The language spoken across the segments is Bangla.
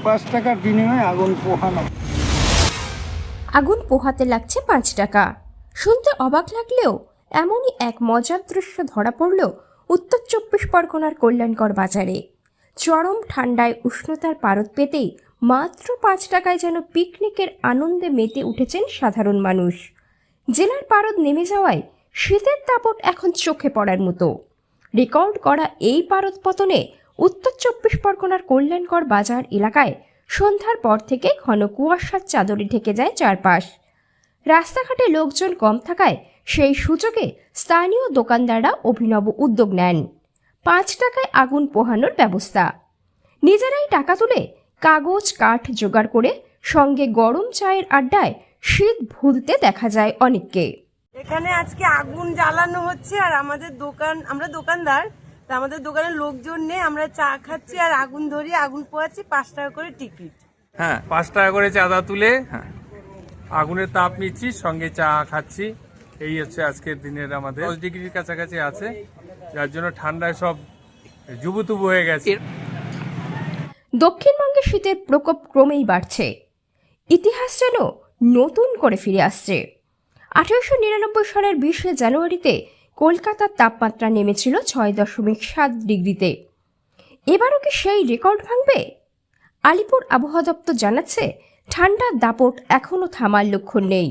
5 টাকার বিনিময়ে আগুন পোহানো। আগুন পোহাতে লাগছে 5 টাকা। শুনতে অবাক লাগলেও এমনই এক মজার দৃশ্য ধরা পড়ল উত্তর 24 পরগনার কল্যাণকর বাজারে। চরম ঠান্ডায় উষ্ণতার পারদ পেতেই মাত্র 5 টাকায় যেন পিকনিকের আনন্দে মেতে উঠেছেন সাধারণ মানুষ। জেলার পারদ নেমে যাওয়ায় শীতের দাপট এখন চোখে পড়ার মতো। রেকর্ড করা এই পারদ পতনে উত্তর 24 পরগনার কল্যাণকর বাজার এলাকায় সন্ধ্যার পর থেকে ঘন কুয়াশার চাদরে ঢেকে যায় চারপাশ। রাস্তাঘাটে লোকজন কম থাকায় সেই সুযোগে স্থানীয় দোকানদাররা অভিনব উদ্যোগ নেন 5 টাকায় আগুন পোহানোর ব্যবস্থা। নিজেরাই টাকা তুলে কাগজ কাঠ জোগাড় করে সঙ্গে গরম চায়ের আড্ডায় শীত ভুলতে দেখা যায় অনেককে। এখানে আজকে আগুন জ্বালানো হচ্ছে আর আমাদের দোকান, আমরা দোকানদার, তা আমাদের দোকানের লোকজন নেই, আমরা চা খাচ্ছি আর আগুন ধরিয়ে আগুন পোয়াচ্ছি। 5 টাকা করে টিকিট। হ্যাঁ, 5 টাকা করে চাঁদা তুলে আগুনের তাপ নিচ্ছি, সঙ্গে চা খাচ্ছি। এই হচ্ছে আজকের দিনের আমাদের 10 ডিগ্রির কাছাকাছি আছে, যার জন্য ঠান্ডায় সব জুবুতুবু হয়ে গেছে। দক্ষিণবঙ্গে শীতের প্রকোপ ক্রমেই বাড়ছে। ইতিহাস যেন নতুন করে ফিরে আসছে। 1899 সালের 20 জানুয়ারিতে কলকাতার তাপমাত্রা নেমেছিল 6.7 ডিগ্রিতে। এবারও কি সেই রেকর্ড ভাঙবে? আলিপুর আবহাওয়া দপ্তর জানাচ্ছে ঠান্ডার দাপট এখনও থামার লক্ষণ নেই।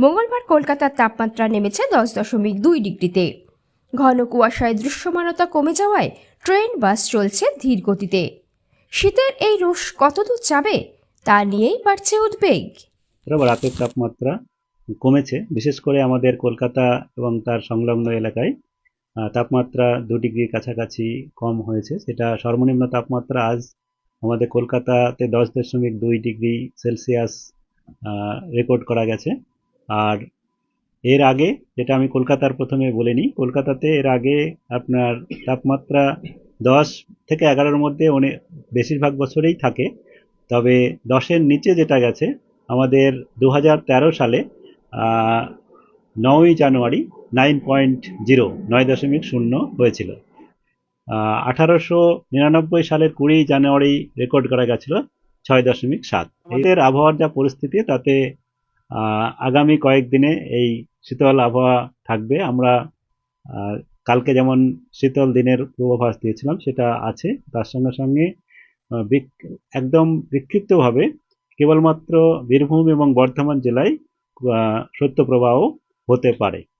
মঙ্গলবার কলকাতার তাপমাত্রা নেমেছে 10.2 ডিগ্রিতে। ঘন কুয়াশায় দৃশ্যমানতা কমে যাওয়ায় ট্রেন বাস চলছে ধীর গতিতে। শীতের এই রোষ কতদূর যাবে তা নিয়েই বাড়ছে উদ্বেগ। রাতের তাপমাত্রা কমেছে, বিশেষ করে আমাদের কলকাতা এবং তার সংলগ্ন এলাকায় তাপমাত্রা 2 ডিগ্রির কাছাকাছি কম হয়েছে। সেটা সর্বনিম্ন তাপমাত্রা আজ আমাদের কলকাতাতে 10.2 ডিগ্রি সেলসিয়াস রেকর্ড করা গেছে। আর এর আগে, যেটা আমি কলকাতার প্রথমে বলে নিই, কলকাতাতে এর আগে আপনার তাপমাত্রা 10 থেকে 11-র মধ্যে অনেক বেশিরভাগ বছরেই থাকে। তবে 10-এর নিচে যেটা গেছে আমাদের 2013 সালে 9ই জানুয়ারি 9.0 হয়েছিল। 1899 সালের 20 জানুয়ারি রেকর্ড করা গেছিল 6.7। এদের আবহাওয়ার যা পরিস্থিতি, তাতে আগামী কয়েকদিনে এই শীতল আবহাওয়া থাকবে। আমরা কালকে যেমন শীতল দিনের পূর্বাভাস দিয়েছিলাম, সেটা আছে। তার সঙ্গে সঙ্গে একদম বিক্ষিপ্তভাবে কেবলমাত্র বীরভূম এবং বর্ধমান জেলায় শৈত্যপ্রবাহ হতে পারে।